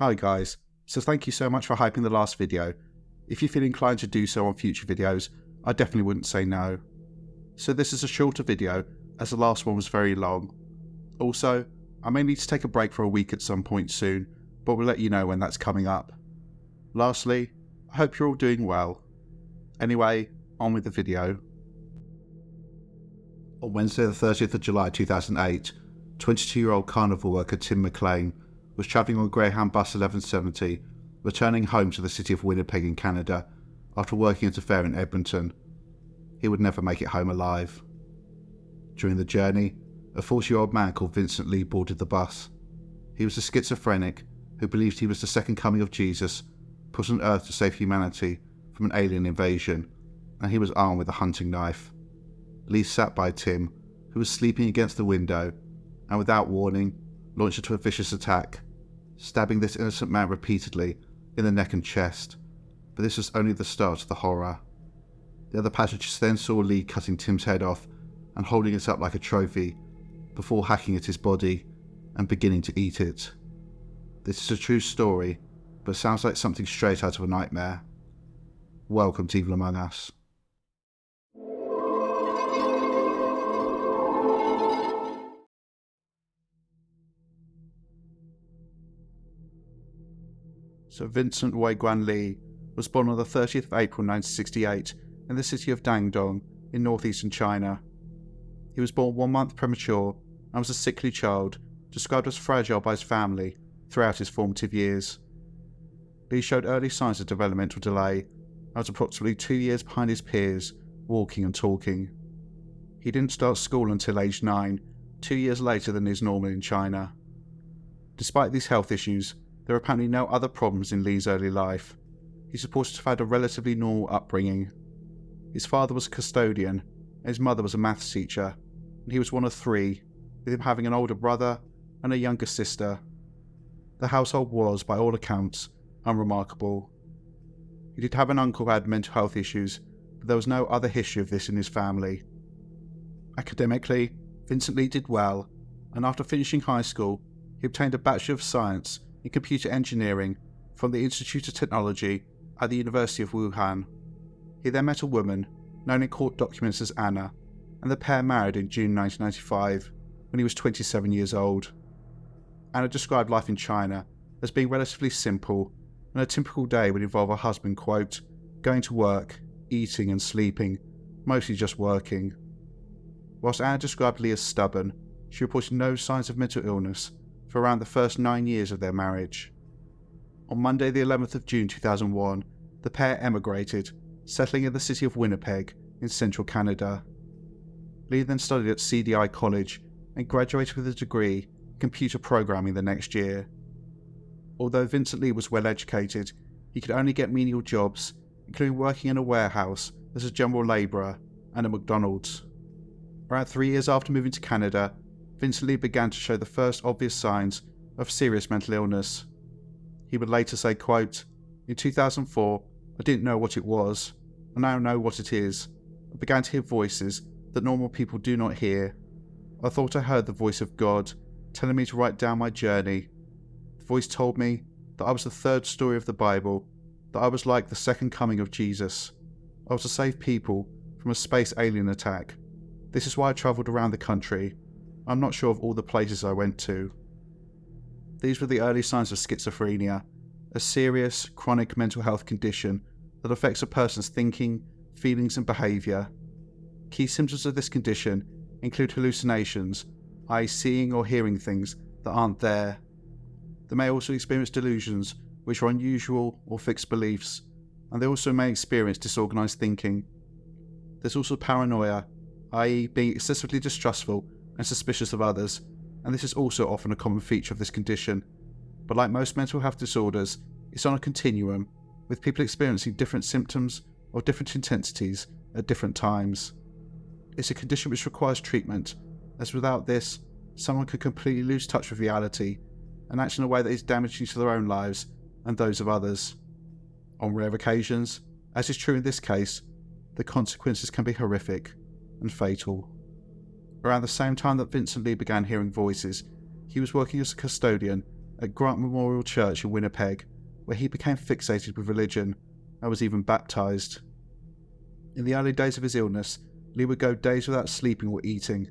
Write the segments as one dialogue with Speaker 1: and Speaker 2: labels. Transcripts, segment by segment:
Speaker 1: Hi guys, so thank you so much for hyping the last video. If you feel inclined to do so on future videos, I definitely wouldn't say no. So this is a shorter video, as the last one was very long. Also, I may need to take a break for a week at some point soon, but we'll let you know when that's coming up. Lastly, I hope you're all doing well. Anyway, on with the video. On Wednesday the 30th of July 2008, 22-year-old carnival worker Tim McLean was travelling on Greyhound Bus 1170, returning home to the city of Winnipeg in Canada after working at a fair in Edmonton. He would never make it home alive. During the journey, a 40-year-old man called Vincent Li boarded the bus. He was a schizophrenic who believed he was the second coming of Jesus, put on earth to save humanity from an alien invasion, and he was armed with a hunting knife. Li sat by Tim, who was sleeping against the window, and without warning, launched into a vicious attack, stabbing this innocent man repeatedly in the neck and chest. But this was only the start of the horror. The other passengers then saw Li cutting Tim's head off and holding it up like a trophy, before hacking at his body and beginning to eat it. This is a true story, but sounds like something straight out of a nightmare. Welcome to Evil Among Us. So Vincent Li was born on the 30th of April 1968 in the city of Dandong in northeastern China. He was born 1 month premature and was a sickly child, described as fragile by his family throughout his formative years. Li showed early signs of developmental delay and was approximately 2 years behind his peers, walking and talking. He didn't start school until age 9, 2 years later than is normal in China. Despite these health issues, there are apparently no other problems in Li's early life. He's reported to have had a relatively normal upbringing. His father was a custodian, and his mother was a maths teacher, and he was one of 3, with him having an older brother and a younger sister. The household was, by all accounts, unremarkable. He did have an uncle who had mental health issues, but there was no other history of this in his family. Academically, Vincent Li did well, and after finishing high school, he obtained a Bachelor of Science in Computer Engineering from the Institute of Technology at the University of Wuhan. He then met a woman, known in court documents as Anna, and the pair married in June 1995, when he was 27 years old. Anna described life in China as being relatively simple, and a typical day would involve her husband, quote, going to work, eating and sleeping, mostly just working. Whilst Anna described Li as stubborn, she reported no signs of mental illness for around the first 9 years of their marriage. On Monday the 11th of June 2001, the pair emigrated, settling in the city of Winnipeg in central Canada. Li then studied at CDI College and graduated with a degree in computer programming the next year. Although Vincent Li was well educated, he could only get menial jobs, including working in a warehouse as a general labourer and at McDonald's. Around 3 years after moving to Canada, Vincent Li began to show the first obvious signs of serious mental illness. He would later say, quote, in 2004, I didn't know what it was. I now know what it is. I began to hear voices that normal people do not hear. I thought I heard the voice of God telling me to write down my journey. The voice told me that I was the third story of the Bible, that I was like the second coming of Jesus. I was to save people from a space alien attack. This is why I travelled around the country. I'm not sure of all the places I went to. These were the early signs of schizophrenia, a serious, chronic mental health condition that affects a person's thinking, feelings and behaviour. Key symptoms of this condition include hallucinations, i.e. seeing or hearing things that aren't there. They may also experience delusions, which are unusual or fixed beliefs, and they also may experience disorganised thinking. There's also paranoia, i.e. being excessively distrustful and suspicious of others, and this is also often a common feature of this condition. But like most mental health disorders, it's on a continuum, with people experiencing different symptoms or different intensities at different times. It's a condition which requires treatment, as without this, someone could completely lose touch with reality and act in a way that is damaging to their own lives and those of others. On rare occasions, as is true in this case, the consequences can be horrific and fatal. Around the same time that Vincent Li began hearing voices, he was working as a custodian at Grant Memorial Church in Winnipeg, where he became fixated with religion and was even baptised. In the early days of his illness, Li would go days without sleeping or eating.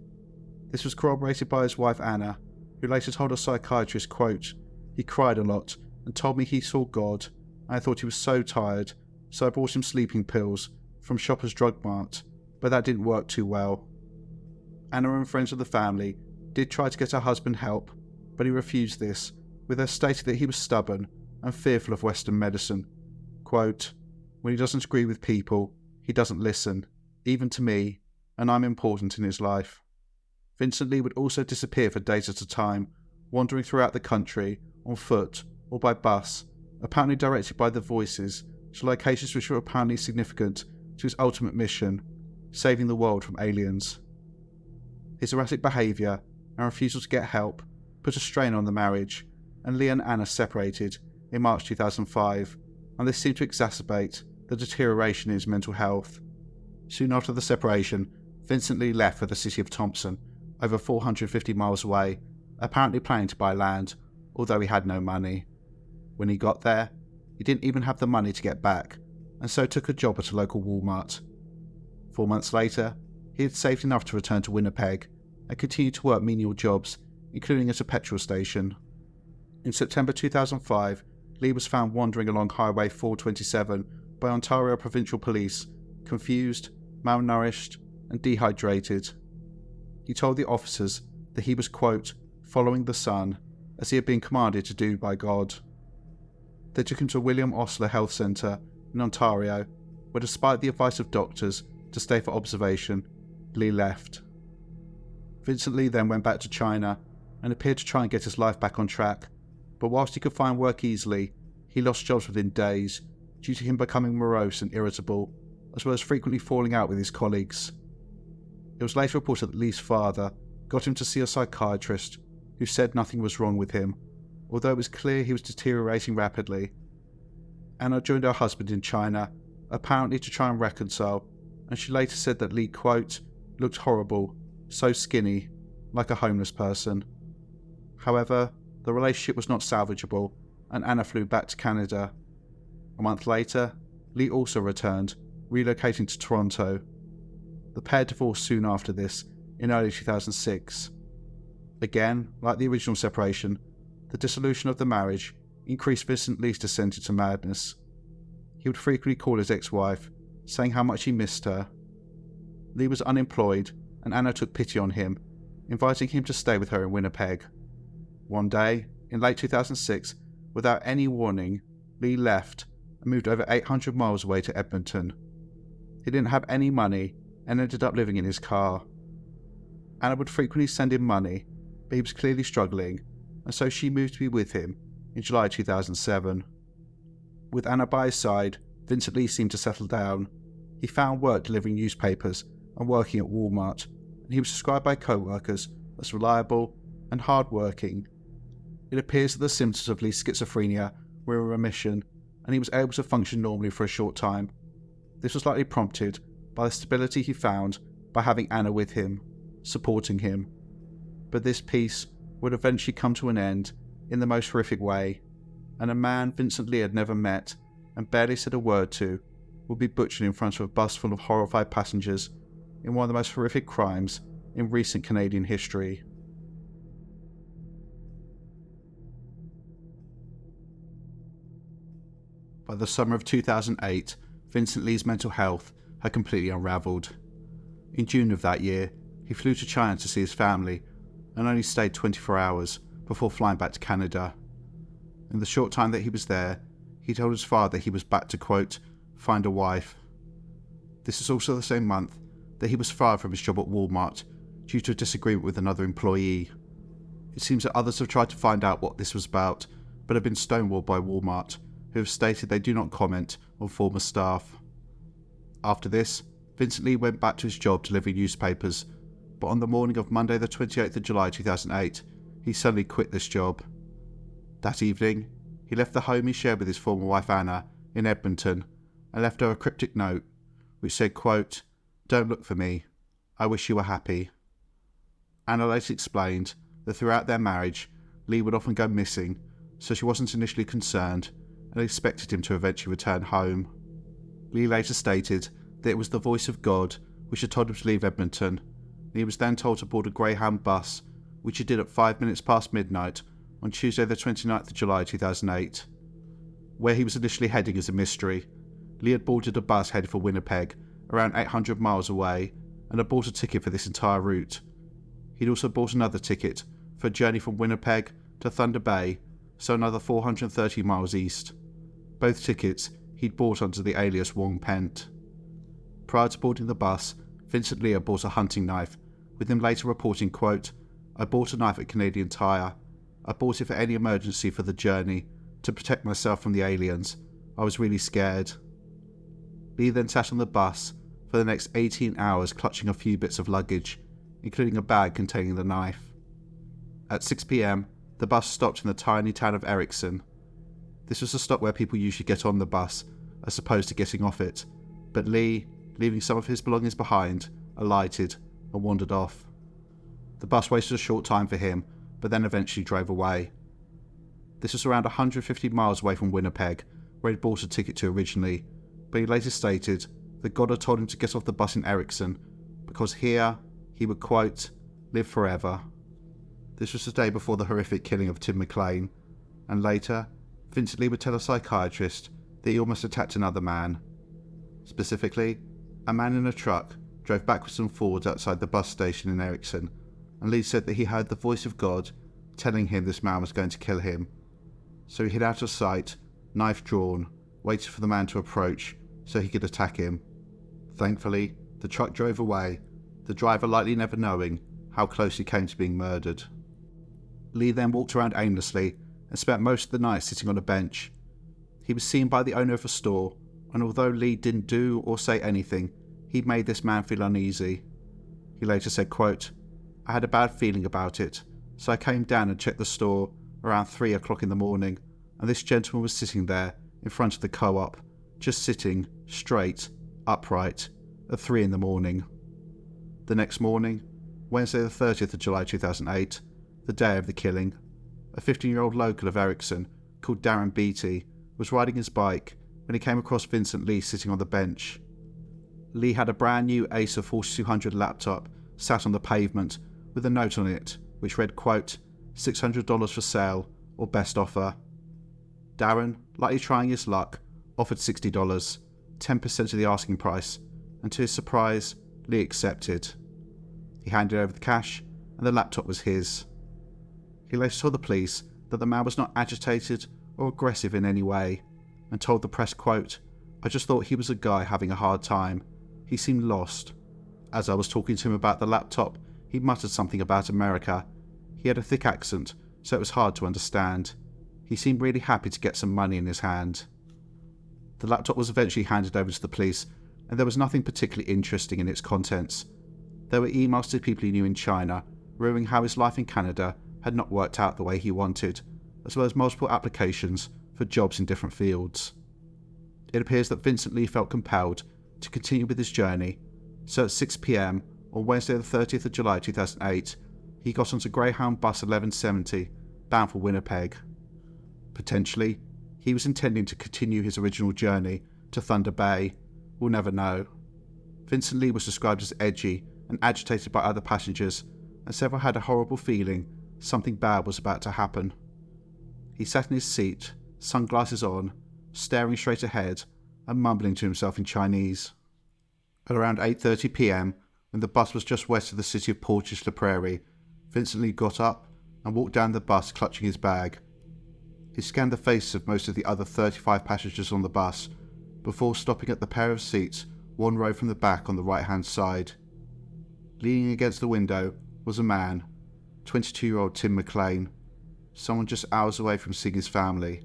Speaker 1: This was corroborated by his wife Anna, who later told a psychiatrist, quote, "He cried a lot and told me he saw God. I thought he was so tired, so I bought him sleeping pills from Shoppers Drug Mart, but that didn't work too well." Anna and friends of the family did try to get her husband help, but he refused this, with her stating that he was stubborn and fearful of Western medicine. Quote, "When he doesn't agree with people, he doesn't listen, even to me, and I'm important in his life." Vincent Li would also disappear for days at a time, wandering throughout the country, on foot or by bus, apparently directed by the voices to locations which were apparently significant to his ultimate mission, saving the world from aliens. His erratic behaviour and refusal to get help put a strain on the marriage, and Li and Anna separated in March 2005, and this seemed to exacerbate the deterioration in his mental health. Soon after the separation, Vincent Li left for the city of Thompson, over 450 miles away, apparently planning to buy land, although he had no money. When he got there, he didn't even have the money to get back, and so took a job at a local Walmart. 4 months later, he had saved enough to return to Winnipeg and continued to work menial jobs, including at a petrol station. In September 2005, Li was found wandering along Highway 427 by Ontario Provincial Police, confused, malnourished, and dehydrated. He told the officers that he was, quote, "following the sun," as he had been commanded to do by God. They took him to William Osler Health Centre in Ontario, where despite the advice of doctors to stay for observation, Li left. Vincent Li then went back to China and appeared to try and get his life back on track, but whilst he could find work easily, he lost jobs within days due to him becoming morose and irritable, as well as frequently falling out with his colleagues. It was later reported that Li's father got him to see a psychiatrist who said nothing was wrong with him, although it was clear he was deteriorating rapidly. Anna joined her husband in China, apparently to try and reconcile, and she later said that Li, quote, "looked horrible, so skinny, like a homeless person." However, the relationship was not salvageable, and Anna flew back to Canada. A month later, Li also returned, relocating to Toronto. The pair divorced soon after this, in early 2006. Again, like the original separation, the dissolution of the marriage increased Vincent Li's descent into madness. He would frequently call his ex-wife, saying how much he missed her. Li was unemployed, and Anna took pity on him, inviting him to stay with her in Winnipeg. One day, in late 2006, without any warning, Li left and moved over 800 miles away to Edmonton. He didn't have any money and ended up living in his car. Anna would frequently send him money, but he was clearly struggling, and so she moved to be with him in July 2007. With Anna by his side, Vincent Li seemed to settle down. He found work delivering newspapers and working at Walmart, and he was described by co-workers as reliable and hard-working. It appears that the symptoms of Li's schizophrenia were in remission, and he was able to function normally for a short time. This was likely prompted by the stability he found by having Anna with him, supporting him. But this peace would eventually come to an end in the most horrific way, and a man Vincent Li had never met and barely said a word to would be butchered in front of a bus full of horrified passengers in one of the most horrific crimes in recent Canadian history. By the summer of 2008, Vincent Li's mental health had completely unravelled. In June of that year, he flew to China to see his family and only stayed 24 hours before flying back to Canada. In the short time that he was there, he told his father he was back to, quote, "find a wife." This is also the same month that he was fired from his job at Walmart due to a disagreement with another employee. It seems that others have tried to find out what this was about, but have been stonewalled by Walmart, who have stated they do not comment on former staff. After this, Vincent Li went back to his job delivering newspapers, but on the morning of Monday the 28th of July 2008, he suddenly quit this job. That evening, he left the home he shared with his former wife Anna in Edmonton and left her a cryptic note which said, quote, "Don't look for me. I wish you were happy." Anna later explained that throughout their marriage, Li would often go missing so she wasn't initially concerned and expected him to eventually return home. Li later stated that it was the voice of God which had told him to leave Edmonton, and he was then told to board a Greyhound bus, which he did at 5 minutes past midnight on Tuesday the 29th of July 2008. Where he was initially heading is a mystery. Li had boarded a bus headed for Winnipeg, around 800 miles away, and had bought a ticket for this entire route. He'd also bought another ticket for a journey from Winnipeg to Thunder Bay, so another 430 miles east. Both tickets he'd bought under the alias Wong Pent. Prior to boarding the bus, Vincent Li bought a hunting knife, with him later reporting, quote, "I bought a knife at Canadian Tire. I bought it for any emergency for the journey, to protect myself from the aliens. I was really scared." Li then sat on the bus for the next 18 hours clutching a few bits of luggage, including a bag containing the knife. At 6 p.m, the bus stopped in the tiny town of Erickson. This was a stop where people usually get on the bus, as opposed to getting off it, but Li, leaving some of his belongings behind, alighted and wandered off. The bus waited a short time for him, but then eventually drove away. This was around 150 miles away from Winnipeg, where he'd bought a ticket to originally, but he later stated that God had told him to get off the bus in Erickson, because here he would, quote, "live forever." This was the day before the horrific killing of Tim McLean, and later, Vincent Li would tell a psychiatrist that he almost attacked another man. Specifically, a man in a truck drove backwards and forwards outside the bus station in Erickson, and Li said that he heard the voice of God telling him this man was going to kill him. So he hid out of sight, knife drawn, waited for the man to approach so he could attack him. Thankfully, the truck drove away, the driver likely never knowing how close he came to being murdered. Li then walked around aimlessly and spent most of the night sitting on a bench. He was seen by the owner of a store, and although Li didn't do or say anything, he made this man feel uneasy. He later said, quote, "I had a bad feeling about it, so I came down and checked the store around 3 o'clock in the morning, and this gentleman was sitting there in front of the co-op, just sitting straight, upright, at 3 in the morning. The next morning, Wednesday the 30th of July 2008, the day of the killing, a 15-year-old local of Erickson called Darren Beatty was riding his bike when he came across Vincent Li sitting on the bench. Li had a brand new Acer 4200 laptop sat on the pavement with a note on it which read, quote, $600 for sale or best offer. Darren, likely trying his luck, offered $60, 10% of the asking price, and to his surprise, Li accepted. He handed over the cash and the laptop was his. He later told the police that the man was not agitated or aggressive in any way, and told the press, quote, "I just thought he was a guy having a hard time. He seemed lost. As I was talking to him about the laptop, he muttered something about America. He had a thick accent, so it was hard to understand. He seemed really happy to get some money in his hand." The laptop was eventually handed over to the police, and there was nothing particularly interesting in its contents. There were emails to people he knew in China, revealing how his life in Canada had not worked out the way he wanted, as well as multiple applications for jobs in different fields. It appears that Vincent Li felt compelled to continue with his journey, so at 6 p.m. on Wednesday the 30th of July 2008, he got onto Greyhound Bus 1170, bound for Winnipeg. Potentially, he was intending to continue his original journey to Thunder Bay. We'll never know. Vincent Li was described as edgy and agitated by other passengers, and several had a horrible feeling something bad was about to happen. He sat in his seat, sunglasses on, staring straight ahead and mumbling to himself in Chinese. At around 8:30 p.m, when the bus was just west of the city of Portage-la-Prairie, Vincent Li got up and walked down the bus clutching his bag. He scanned the faces of most of the other 35 passengers on the bus before stopping at the pair of seats one row from the back on the right-hand side. Leaning against the window was a man, 22-year-old Tim McLean, someone just hours away from seeing his family.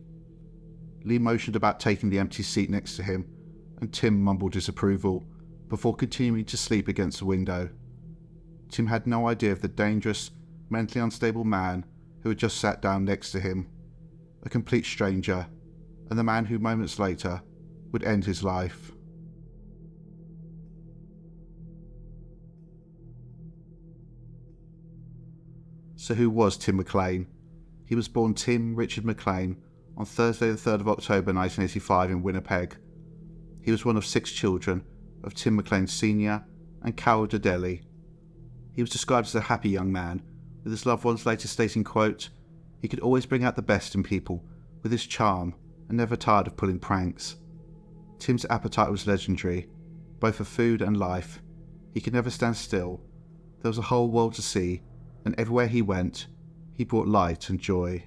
Speaker 1: Li motioned about taking the empty seat next to him, and Tim mumbled disapproval before continuing to sleep against the window. Tim had no idea of the dangerous, mentally unstable man who had just sat down next to him, a complete stranger, and the man who moments later would end his life. So who was Tim McLean? He was born Tim Richard McLean on Thursday the 3rd of October 1985 in Winnipeg. He was one of 6 children of Tim McLean Sr. and Carol Dodeli. He was described as a happy young man, with his loved ones later stating, quote, "He could always bring out the best in people with his charm and never tired of pulling pranks." Tim's appetite was legendary, both for food and life. He could never stand still. There was a whole world to see, and everywhere he went, he brought light and joy.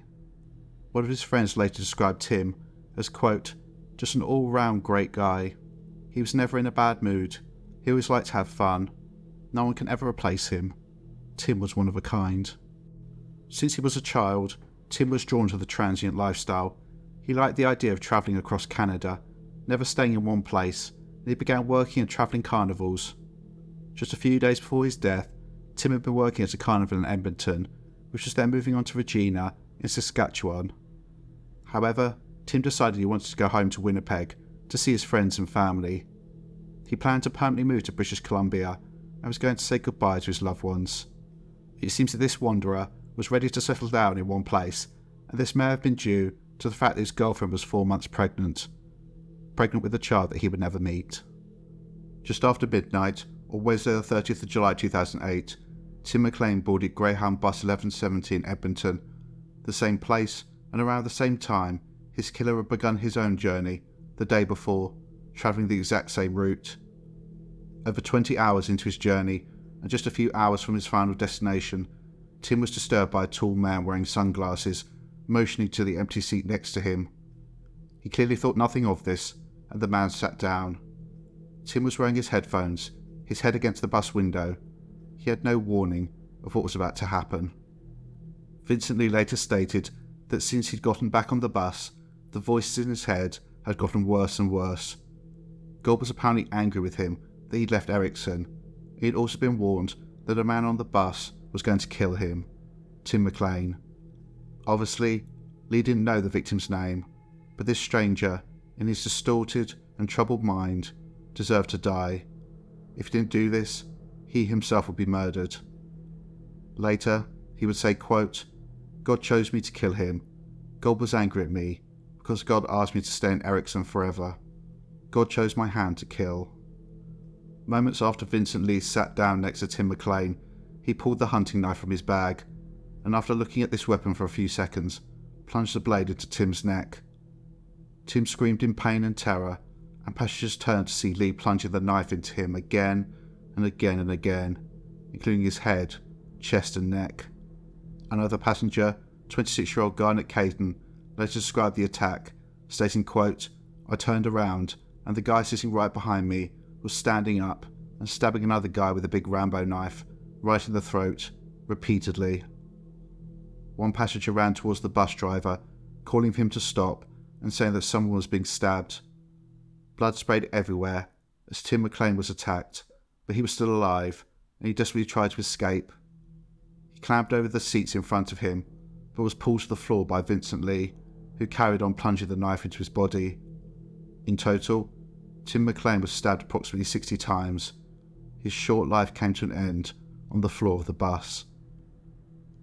Speaker 1: One of his friends later described Tim as, quote, "just an all-round great guy. He was never in a bad mood. He always liked to have fun. No one can ever replace him. Tim was one of a kind." Since he was a child, Tim was drawn to the transient lifestyle. He liked the idea of travelling across Canada, never staying in one place, and he began working at travelling carnivals. Just a few days before his death, Tim had been working at a carnival in Edmonton, which was then moving on to Regina in Saskatchewan. However, Tim decided he wanted to go home to Winnipeg to see his friends and family. He planned to permanently move to British Columbia and was going to say goodbye to his loved ones. It seems that this wanderer was ready to settle down in one place, and this may have been due to the fact that his girlfriend was 4 months pregnant with a child that he would never meet. Just after midnight, on Wednesday the 30th of July 2008, Tim McLean boarded Greyhound Bus 1170 in Edmonton. The same place, and around the same time, his killer had begun his own journey the day before, travelling the exact same route. Over 20 hours into his journey, and just a few hours from his final destination, Tim was disturbed by a tall man wearing sunglasses, motioning to the empty seat next to him. He clearly thought nothing of this, and the man sat down. Tim was wearing his headphones, his head against the bus window. He had no warning of what was about to happen. Vincent Li later stated that since he'd gotten back on the bus, the voices in his head had gotten worse and worse. God was apparently angry with him that he'd left Ericsson. He had also been warned that a man on the bus was going to kill him, Tim McLean. Obviously, Lee didn't know the victim's name, but this stranger, in his distorted and troubled mind, deserved to die. If he didn't do this, he himself would be murdered. Later, he would say, quote, "God chose me to kill him. God was angry at me because God asked me to stay in Ericsson forever. God chose my hand to kill." Moments after Vincent Li sat down next to Tim McLean, he pulled the hunting knife from his bag, and after looking at this weapon for a few seconds, plunged the blade into Tim's neck. Tim screamed in pain and terror, and passengers turned to see Li plunging the knife into him again and again and again, including his head, chest and neck. Another passenger, 26-year-old Garnet Caden, later described the attack, stating, quote, "I turned around, and the guy sitting right behind me was standing up and stabbing another guy with a big Rambo knife, right in the throat, repeatedly." One passenger ran towards the bus driver, calling for him to stop and saying that someone was being stabbed. Blood sprayed everywhere as Tim McLean was attacked, but he was still alive and he desperately tried to escape. He clambered over the seats in front of him, but was pulled to the floor by Vincent Li, who carried on plunging the knife into his body. In total, Tim McLean was stabbed approximately 60 times. His short life came to an end on the floor of the bus.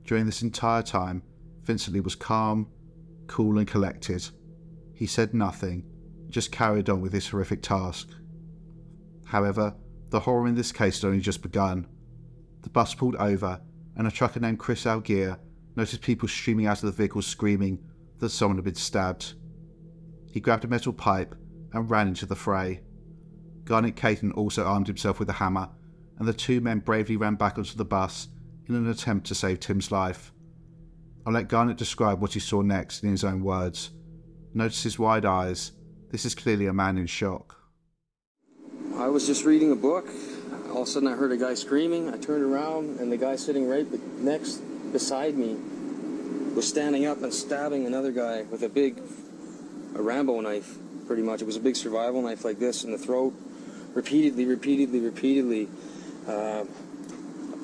Speaker 1: During this entire time, Vincent Li was calm, cool and collected. He said nothing, just carried on with his horrific task. However, the horror in this case had only just begun. The bus pulled over, and a trucker named Chris Algier noticed people streaming out of the vehicle screaming that someone had been stabbed. He grabbed a metal pipe and ran into the fray. Garnet Caton also armed himself with a hammer, and the two men bravely ran back onto the bus in an attempt to save Tim's life. I'll let Garnet describe what he saw next in his own words. Notice his wide eyes. This is clearly a man in shock.
Speaker 2: I was just reading a book. All of a sudden I heard a guy screaming. I turned around and the guy sitting right next beside me was standing up and stabbing another guy with a Rambo knife, pretty much. It was a big survival knife like this in the throat. Repeatedly.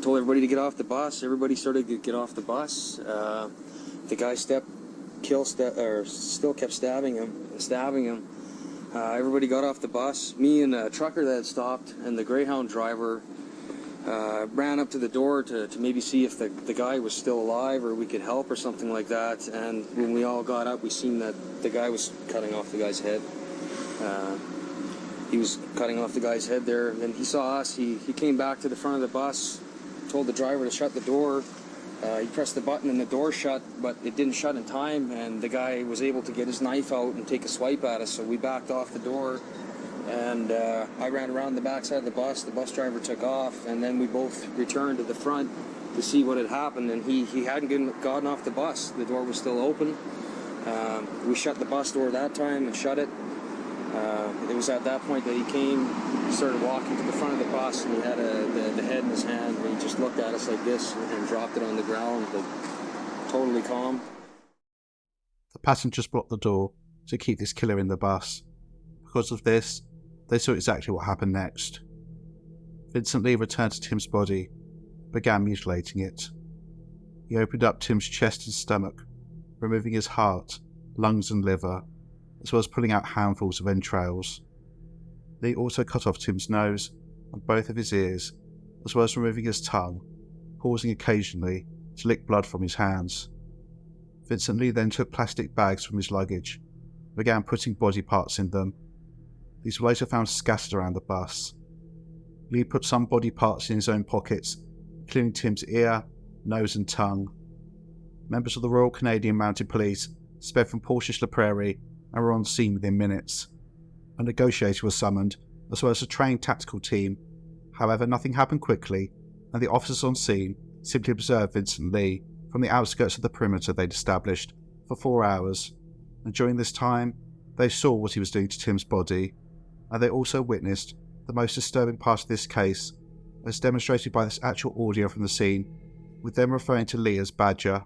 Speaker 2: Told everybody to get off the bus. Everybody started to get off the bus. The guy still kept stabbing him. Everybody got off the bus. Me and a trucker that had stopped and the Greyhound driver ran up to the door to maybe see if the guy was still alive or we could help or something like that. And when we all got up, we seen that the guy was cutting off the guy's head. He was cutting off the guy's head there, and he saw us. He came back to the front of the bus, told the driver to shut the door. He pressed the button and the door shut, but it didn't shut in time, and the guy was able to get his knife out and take a swipe at us, so we backed off the door. And I ran around the backside of the bus driver took off, and then we both returned to the front to see what had happened, and he hadn't gotten off the bus. The door was still open. We shut the bus door that time and shut it. It was at that point that he came, started walking to the front of the bus, and he had the head in his hand, and he just looked at us like this and dropped it on the ground, like totally calm.
Speaker 1: The passengers blocked the door to keep this killer in the bus. Because of this, they saw exactly what happened next. Vincent Li returned to Tim's body, began mutilating it. He opened up Tim's chest and stomach, removing his heart, lungs and liver, as well as pulling out handfuls of entrails. Li also cut off Tim's nose and both of his ears, as well as removing his tongue, pausing occasionally to lick blood from his hands. Vincent Li then took plastic bags from his luggage and began putting body parts in them. These were later found scattered around the bus. Li put some body parts in his own pockets, including Tim's ear, nose and tongue. Members of the Royal Canadian Mounted Police sped from Portage la Prairie and were on scene within minutes. A negotiator was summoned, as well as a trained tactical team. However, nothing happened quickly, and the officers on scene simply observed Vincent Li from the outskirts of the perimeter they'd established for 4 hours, and during this time, they saw what he was doing to Tim's body, and they also witnessed the most disturbing part of this case, as demonstrated by this actual audio from the scene, with them referring to Li as Badger.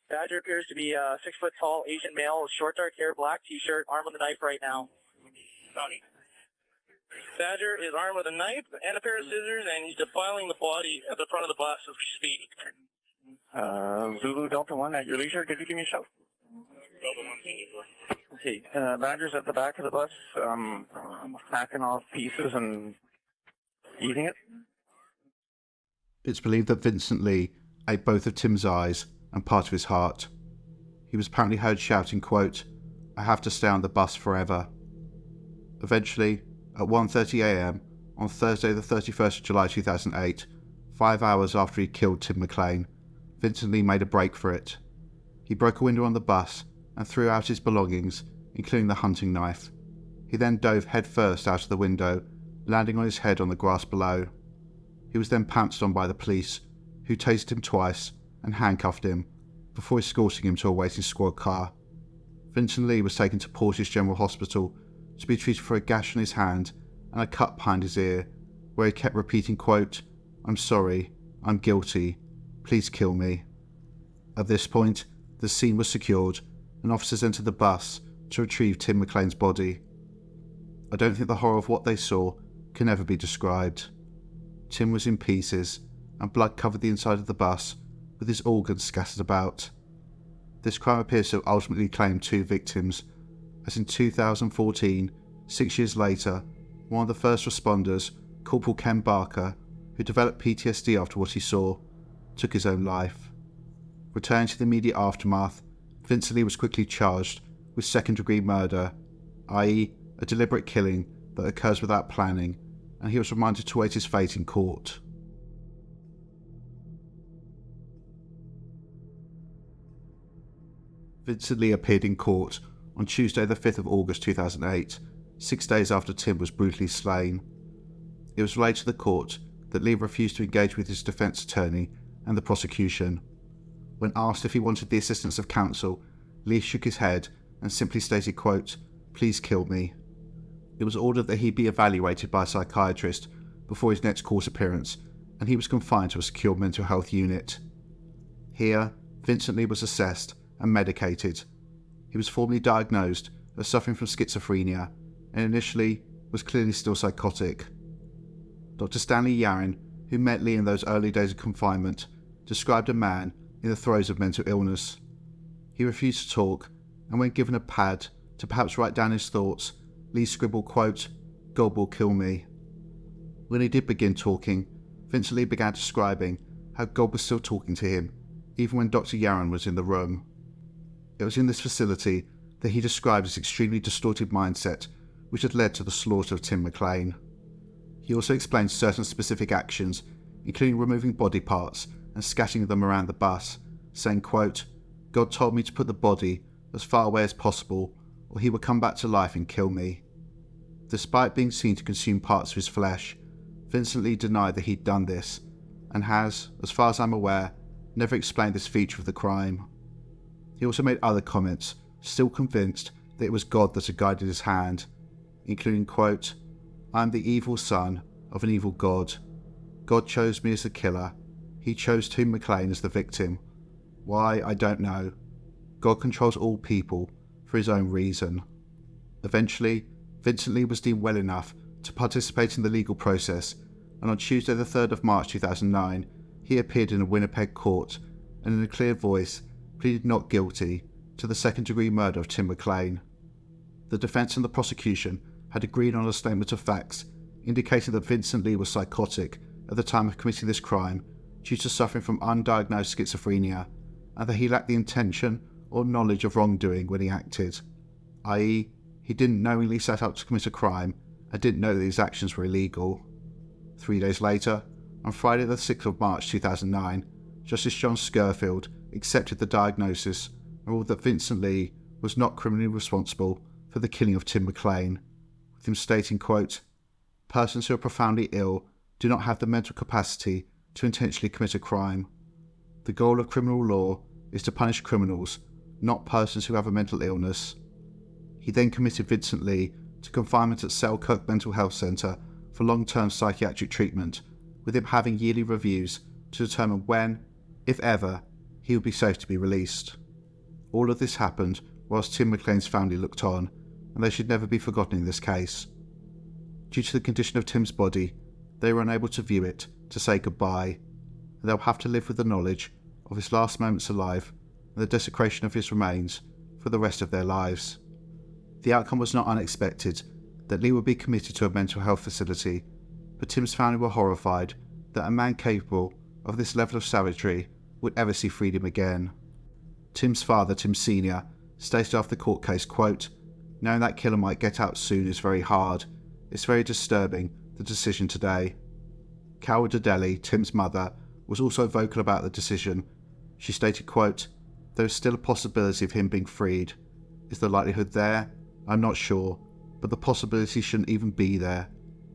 Speaker 3: Badger appears to be a 6-foot-tall Asian male with short dark hair, black t-shirt, armed with a knife right now. Badger is armed with a knife and a pair of scissors, and he's defiling the body at the front of the bus as we speak. Zulu Delta 1 at your leisure, could you give me a shout? Okay, Badger's at the back of the bus, hacking off pieces and eating it.
Speaker 1: It's believed that Vincent Li ate both of Tim's eyes and part of his heart. He was apparently heard shouting, quote, "I have to stay on the bus forever." Eventually, at 1:30 a.m. on Thursday the 31st of July 2008, 5 hours after he killed Tim McLean, Vincent Li made a break for it. He broke a window on the bus and threw out his belongings, including the hunting knife. He then dove headfirst out of the window, landing on his head on the grass below. He was then pounced on by the police, who tased him twice and handcuffed him, before escorting him to a waiting squad car. Vincent Li was taken to Portage General Hospital to be treated for a gash on his hand and a cut behind his ear, where he kept repeating, quote, "I'm sorry, I'm guilty, please kill me." At this point, the scene was secured and officers entered the bus to retrieve Tim McLean's body. I don't think the horror of what they saw can ever be described. Tim was in pieces and blood covered the inside of the bus, with his organs scattered about. This crime appears to have ultimately claimed 2 victims, as in 2014, 6 years later, one of the first responders, Corporal Ken Barker, who developed PTSD after what he saw, took his own life. Returning to the immediate aftermath, Vincent Li was quickly charged with second-degree murder, i.e. a deliberate killing that occurs without planning, and he was remanded to await his fate in court. Vincent Li appeared in court on Tuesday the 5th of August 2008, 6 days after Tim was brutally slain. It was relayed to the court that Li refused to engage with his defence attorney and the prosecution. When asked if he wanted the assistance of counsel, Li shook his head and simply stated, quote, "Please kill me." It was ordered that he be evaluated by a psychiatrist before his next court appearance, and he was confined to a secure mental health unit. Here, Vincent Li was assessed and medicated. He was formally diagnosed as suffering from schizophrenia and initially was clearly still psychotic. Dr. Stanley Yarin, who met Li in those early days of confinement, described a man in the throes of mental illness. He refused to talk, and when given a pad to perhaps write down his thoughts, Li scribbled, quote, "God will kill me." When he did begin talking, Vincent Li began describing how God was still talking to him, even when Dr. Yaron was in the room. It was in this facility that he described his extremely distorted mindset which had led to the slaughter of Tim McLean. He also explained certain specific actions, including removing body parts and scattering them around the bus, saying, quote, "God told me to put the body as far away as possible, or he would come back to life and kill me." Despite being seen to consume parts of his flesh, Vincent Li denied that he'd done this, and has, as far as I'm aware, never explained this feature of the crime. He also made other comments, still convinced that it was God that had guided his hand, including, quote, "I am the evil son of an evil God. God chose me as the killer. He chose Tim McLean as the victim. Why, I don't know. God controls all people for his own reason." Eventually, Vincent Li was deemed well enough to participate in the legal process, and on Tuesday the 3rd of March 2009, he appeared in a Winnipeg court and in a clear voice pleaded not guilty to the second-degree murder of Tim McLean. The defence and the prosecution had agreed on a statement of facts indicating that Vincent Li was psychotic at the time of committing this crime due to suffering from undiagnosed schizophrenia, and that he lacked the intention or knowledge of wrongdoing when he acted, i.e., he didn't knowingly set out to commit a crime and didn't know that his actions were illegal. 3 days later, on Friday the 6th of March 2009, Justice John Scurfield accepted the diagnosis and ruled that Vincent Li was not criminally responsible for the killing of Tim McLean, with him stating, quote, "Persons who are profoundly ill do not have the mental capacity to intentionally commit a crime. The goal of criminal law is to punish criminals, not persons who have a mental illness." He then committed Vincent Li to confinement at Selkirk Mental Health Centre for long-term psychiatric treatment, with him having yearly reviews to determine when, if ever, he would be safe to be released. All of this happened whilst Tim McLean's family looked on, and they should never be forgotten in this case. Due to the condition of Tim's body, they were unable to view it to say goodbye, and they'll have to live with the knowledge of his last moments alive and the desecration of his remains for the rest of their lives. The outcome was not unexpected, that Li would be committed to a mental health facility, but Tim's family were horrified that a man capable of this level of savagery would ever see freedom again. Tim's father, Tim Sr., stated after the court case, quote, "Knowing that killer might get out soon is very hard. It's very disturbing, the decision today." Carol Dadelli, Tim's mother, was also vocal about the decision. She stated, quote, "There is still a possibility of him being freed. Is the likelihood there? I'm not sure, but the possibility shouldn't even be there.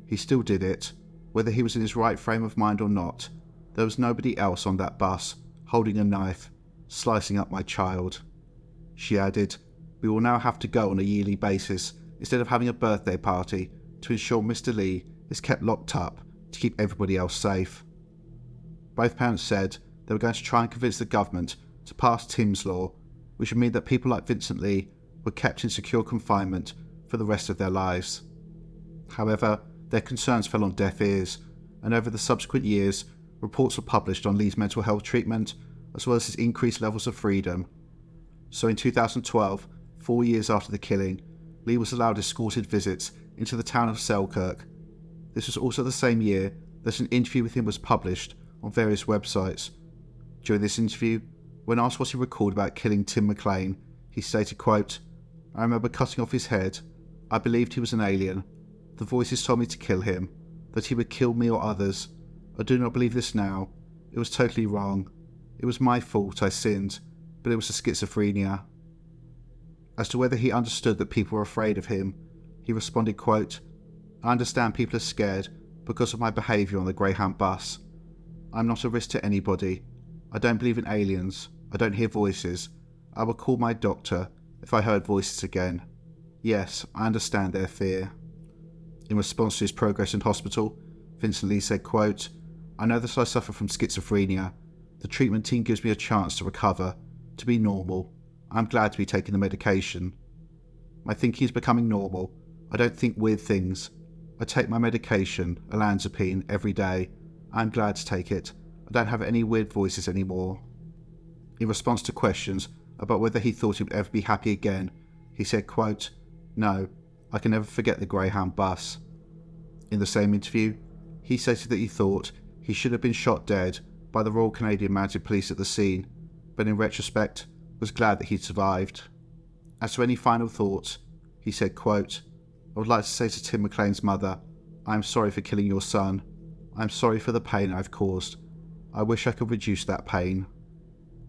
Speaker 1: He still did it. Whether he was in his right frame of mind or not, there was nobody else on that bus holding a knife, slicing up my child." She added, "We will now have to go on a yearly basis instead of having a birthday party to ensure Mr. Li is kept locked up to keep everybody else safe." Both parents said they were going to try and convince the government to pass Tim's law, which would mean that people like Vincent Li were kept in secure confinement for the rest of their lives. However, their concerns fell on deaf ears, and over the subsequent years, reports were published on Li's mental health treatment, as well as his increased levels of freedom. So in 2012, 4 years after the killing, Li was allowed escorted visits into the town of Selkirk. This was also the same year that an interview with him was published on various websites. During this interview, when asked what he recalled about killing Tim McLean, he stated, quote, "I remember cutting off his head. I believed he was an alien. The voices told me to kill him, that he would kill me or others. I do not believe this now. It was totally wrong. It was my fault, I sinned, but it was a schizophrenia." As to whether he understood that people were afraid of him, he responded, quote, "I understand people are scared because of my behaviour on the Greyhound bus. I'm not a risk to anybody. I don't believe in aliens. I don't hear voices. I would call my doctor if I heard voices again. Yes, I understand their fear." In response to his progress in hospital, Vincent Li said, quote, "I know that I suffer from schizophrenia. The treatment team gives me a chance to recover, to be normal. I'm glad to be taking the medication. My thinking is becoming normal. I don't think weird things. I take my medication, olanzapine, every day. I'm glad to take it. I don't have any weird voices anymore." In response to questions about whether he thought he would ever be happy again, he said, quote, "No, I can never forget the Greyhound bus." In the same interview, he He stated that he thought he should have been shot dead by the Royal Canadian Mounted Police at the scene, but in retrospect was glad that he'd survived. As to any final thoughts, he said, quote, "I would like to say to Tim McLean's mother, I am sorry for killing your son. I am sorry for the pain I've caused. I wish I could reduce that pain."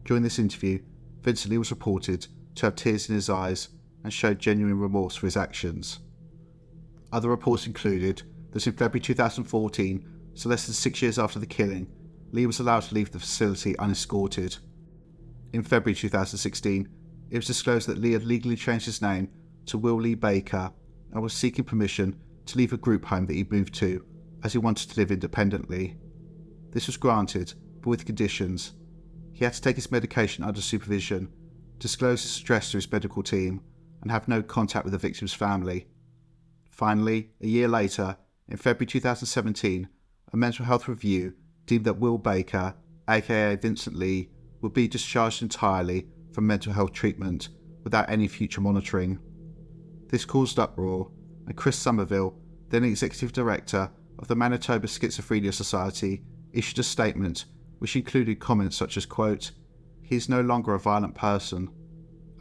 Speaker 1: During this interview, Vincent Li was reported to have tears in his eyes and showed genuine remorse for his actions. Other reports included that in February 2014, so less than 6 years after the killing, Li was allowed to leave the facility unescorted. In February 2016, it was disclosed that Li had legally changed his name to Will Lee Baker and was seeking permission to leave a group home that he moved to, as he wanted to live independently. This was granted, but with conditions. He had to take his medication under supervision, disclose his address to his medical team, and have no contact with the victim's family. Finally, a year later, in February 2017, a mental health review deemed that Will Baker, aka Vincent Li, would be discharged entirely from mental health treatment without any future monitoring. This caused uproar, and Chris Somerville, then executive director of the Manitoba Schizophrenia Society, issued a statement which included comments such as, quote, "He is no longer a violent person.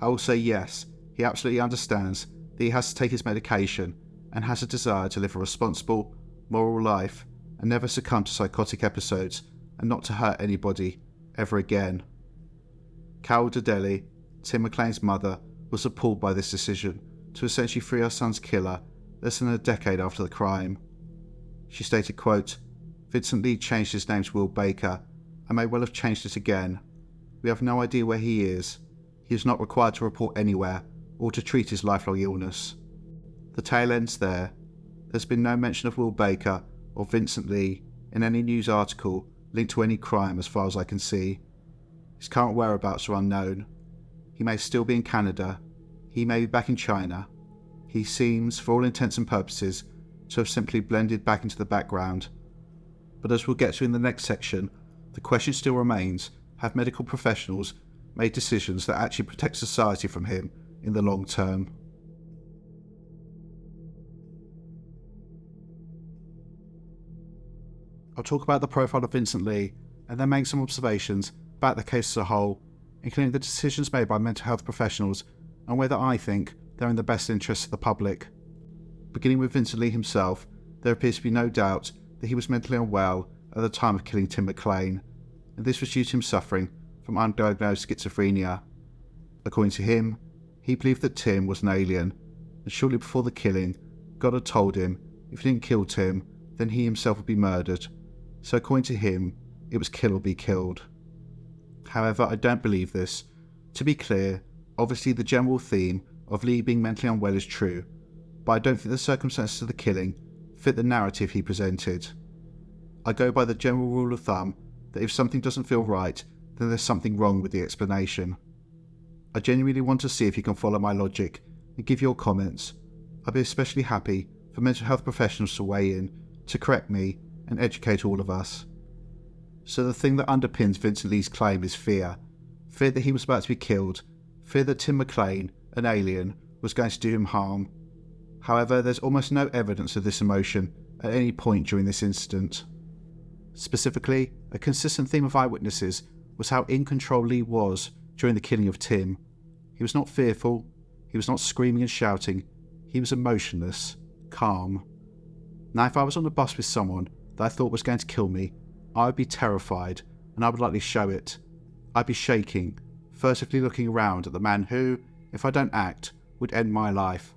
Speaker 1: I will say yes, he absolutely understands that he has to take his medication and has a desire to live a responsible, moral life and never succumb to psychotic episodes and not to hurt anybody ever again." Carol Dedeli, Tim McLean's mother, was appalled by this decision to essentially free her son's killer less than a decade after the crime. She stated, quote, "Vincent Li changed his name to Will Baker and may well have changed it again. We have no idea where he is. He is not required to report anywhere or to treat his lifelong illness." The tale ends there. There's been no mention of Will Baker or Vincent Li in any news article linked to any crime as far as I can see. His current whereabouts are unknown. He may still be in Canada. He may be back in China. He seems, for all intents and purposes, to have simply blended back into the background. But as we'll get to in the next section, the question still remains, have medical professionals made decisions that actually protect society from him in the long term? I'll talk about the profile of Vincent Li and then make some observations about the case as a whole, including the decisions made by mental health professionals and whether I think they're in the best interests of the public. Beginning with Vincent Li himself, there appears to be no doubt that he was mentally unwell at the time of killing Tim McLean, and this was due to him suffering from undiagnosed schizophrenia. According to him, he believed that Tim was an alien, and shortly before the killing, God had told him if he didn't kill Tim, then he himself would be murdered. So according to him, it was kill or be killed. However, I don't believe this. To be clear, obviously the general theme of Li being mentally unwell is true, but I don't think the circumstances of the killing fit the narrative he presented. I go by the general rule of thumb that if something doesn't feel right, then there's something wrong with the explanation. I genuinely want to see if you can follow my logic and give your comments. I'd be especially happy for mental health professionals to weigh in, to correct me and educate all of us. So the thing that underpins Vincent Li's claim is fear. Fear that he was about to be killed. Fear that Tim McLean, an alien, was going to do him harm. However, there's almost no evidence of this emotion at any point during this incident. Specifically, a consistent theme of eyewitnesses was how in control Li was during the killing of Tim. He was not fearful, he was not screaming and shouting, he was emotionless, calm. Now, if I was on a bus with someone that I thought was going to kill me, I would be terrified, and I would likely show it. I'd be shaking, furtively looking around at the man who, if I don't act, would end my life.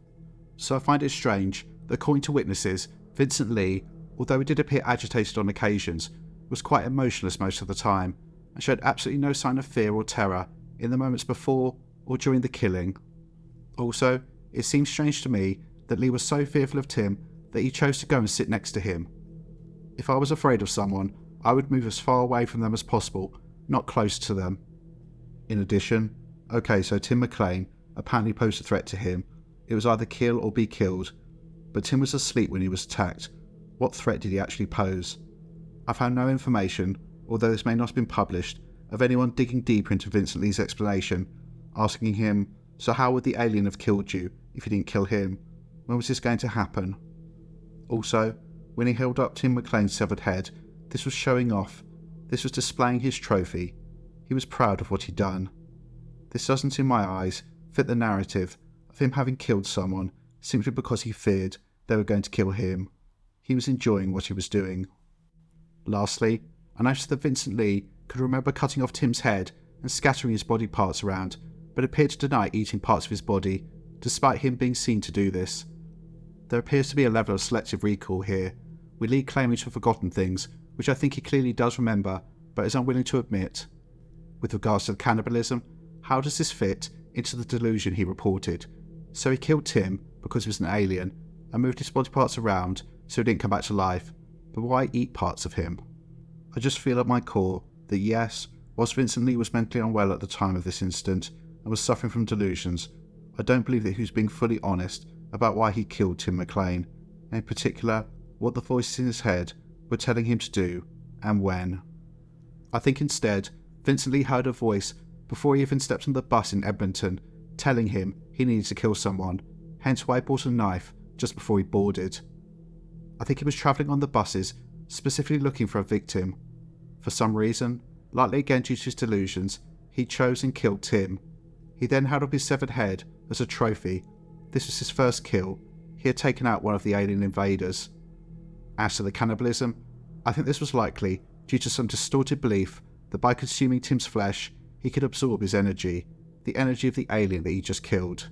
Speaker 1: So I find it strange that, according to witnesses, Vincent Li, although he did appear agitated on occasions, was quite emotionless most of the time, and showed absolutely no sign of fear or terror in the moments before or during the killing. Also, it seems strange to me that Li was so fearful of Tim that he chose to go and sit next to him. If I was afraid of someone, I would move as far away from them as possible, not close to them. In addition, okay, so Tim McLean apparently posed a threat to him. It was either kill or be killed, but Tim was asleep when he was attacked. What threat did he actually pose? I found no information, although this may not have been published, of anyone digging deeper into Vincent Li's explanation, asking him, so how would the alien have killed you if you didn't kill him? When was this going to happen? Also, When he held up Tim McLean's severed head, this was showing off. This was displaying his trophy. He was proud of what he'd done. This doesn't, in my eyes, fit the narrative of him having killed someone simply because he feared they were going to kill him. He was enjoying what he was doing. Lastly, I noticed that Vincent Li could remember cutting off Tim's head and scattering his body parts around, but appeared to deny eating parts of his body, despite him being seen to do this. There appears to be a level of selective recall here, with Li claiming to have forgotten things, which I think he clearly does remember, but is unwilling to admit. With regards to the cannibalism, how does this fit into the delusion he reported? So he killed Tim because he was an alien, and moved his body parts around so he didn't come back to life, but why eat parts of him? I just feel at my core that yes, whilst Vincent Li was mentally unwell at the time of this incident and was suffering from delusions, I don't believe that he was being fully honest about why he killed Tim McLean, and in particular, what the voices in his head were telling him to do, and when. I think instead, Vincent Li heard a voice before he even stepped on the bus in Edmonton, telling him he needed to kill someone, hence why he bought a knife just before he boarded. I think he was travelling on the buses, specifically looking for a victim. For some reason, likely again due to his delusions, he chose and killed Tim. He then held up his severed head as a trophy. This was his first kill. He had taken out one of the alien invaders. As to the cannibalism, I think this was likely due to some distorted belief that by consuming Tim's flesh, he could absorb his energy, the energy of the alien that he just killed.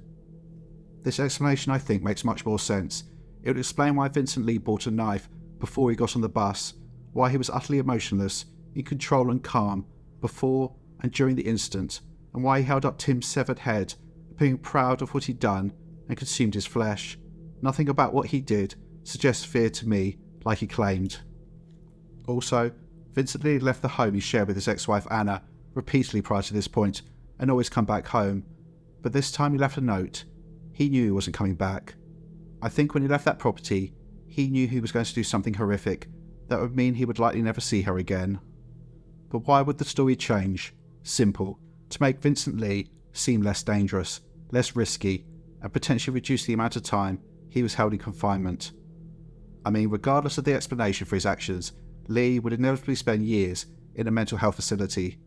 Speaker 1: This explanation, I think, makes much more sense. It would explain why Vincent Li bought a knife before he got on the bus, why he was utterly emotionless, in control and calm, before and during the incident, and why he held up Tim's severed head, being proud of what he'd done and consumed his flesh. Nothing about what he did suggests fear to me, like he claimed. Also, Vincent Li had left the home he shared with his ex-wife Anna repeatedly prior to this point, and always come back home, but this time he left a note. He knew he wasn't coming back. I think when he left that property, he knew he was going to do something horrific that would mean he would likely never see her again. But why would the story change? Simple. To make Vincent Li seem less dangerous, less risky, and potentially reduce the amount of time he was held in confinement. I mean, regardless of the explanation for his actions, Li would inevitably spend years in a mental health facility.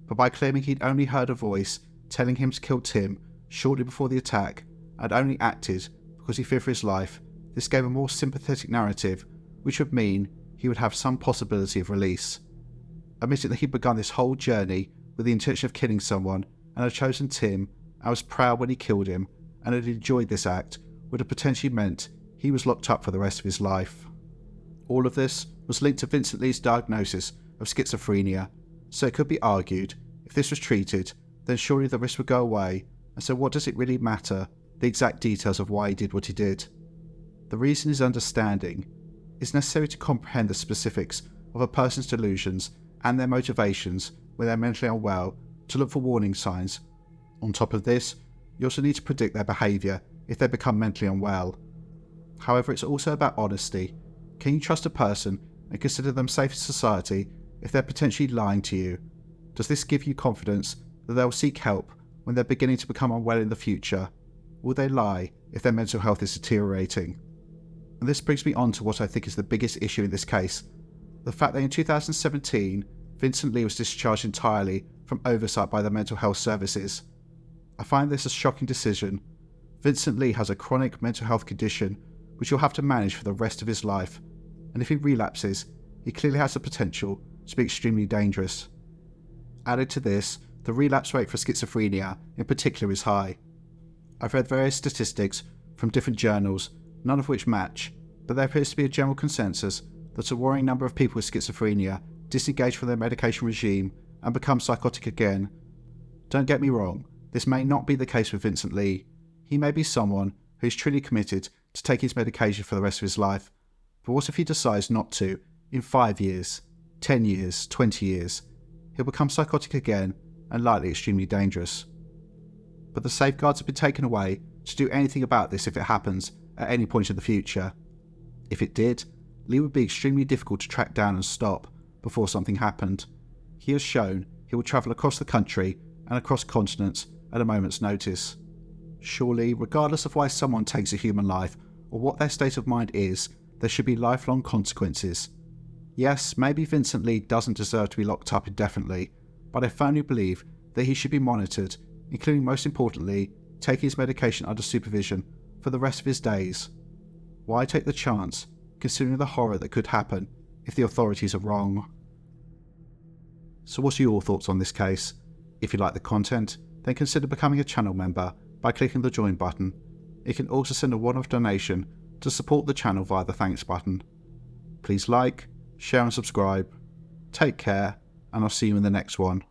Speaker 1: But by claiming he'd only heard a voice telling him to kill Tim shortly before the attack, and only acted because he feared for his life, this gave a more sympathetic narrative, which would mean he would have some possibility of release. Admitting that he'd begun this whole journey with the intention of killing someone, and had chosen Tim, and was proud when he killed him, and had enjoyed this act, would have potentially meant he was locked up for the rest of his life. All of this was linked to Vincent Li's diagnosis of schizophrenia, so it could be argued, if this was treated, then surely the risk would go away, and so what does it really matter, the exact details of why he did what he did? The reason is understanding. It's necessary to comprehend the specifics of a person's delusions and their motivations when they're mentally unwell to look for warning signs. On top of this, you also need to predict their behaviour if they become mentally unwell. However, it's also about honesty. Can you trust a person and consider them safe in society if they're potentially lying to you? Does this give you confidence that they'll seek help when they're beginning to become unwell in the future? Will they lie if their mental health is deteriorating? And this brings me on to what I think is the biggest issue in this case. The fact that in 2017, Vincent Li was discharged entirely from oversight by the mental health services. I find this a shocking decision. Vincent Li has a chronic mental health condition which he'll have to manage for the rest of his life, and if he relapses, he clearly has the potential to be extremely dangerous. Added to this, the relapse rate for schizophrenia in particular is high. I've read various statistics from different journals, none of which match, but there appears to be a general consensus that a worrying number of people with schizophrenia disengage from their medication regime and become psychotic again. Don't get me wrong, this may not be the case with Vincent Li. He may be someone who is truly committed to take his medication for the rest of his life, but what if he decides not to in 5 years, 10 years, 20 years? He'll become psychotic again and likely extremely dangerous. But the safeguards have been taken away to do anything about this if it happens at any point in the future. If it did, Li would be extremely difficult to track down and stop before something happened. He has shown he will travel across the country and across continents at a moment's notice. Surely, regardless of why someone takes a human life or what their state of mind is, there should be lifelong consequences. Yes, maybe Vincent Li doesn't deserve to be locked up indefinitely, but I firmly believe that he should be monitored, including most importantly, taking his medication under supervision for the rest of his days. Why take the chance, considering the horror that could happen if the authorities are wrong? So what are your thoughts on this case? If you like the content, then consider becoming a channel member by clicking the join button. You can also send a one-off donation to support the channel via the thanks button. Please like, share and subscribe. Take care, and I'll see you in the next one.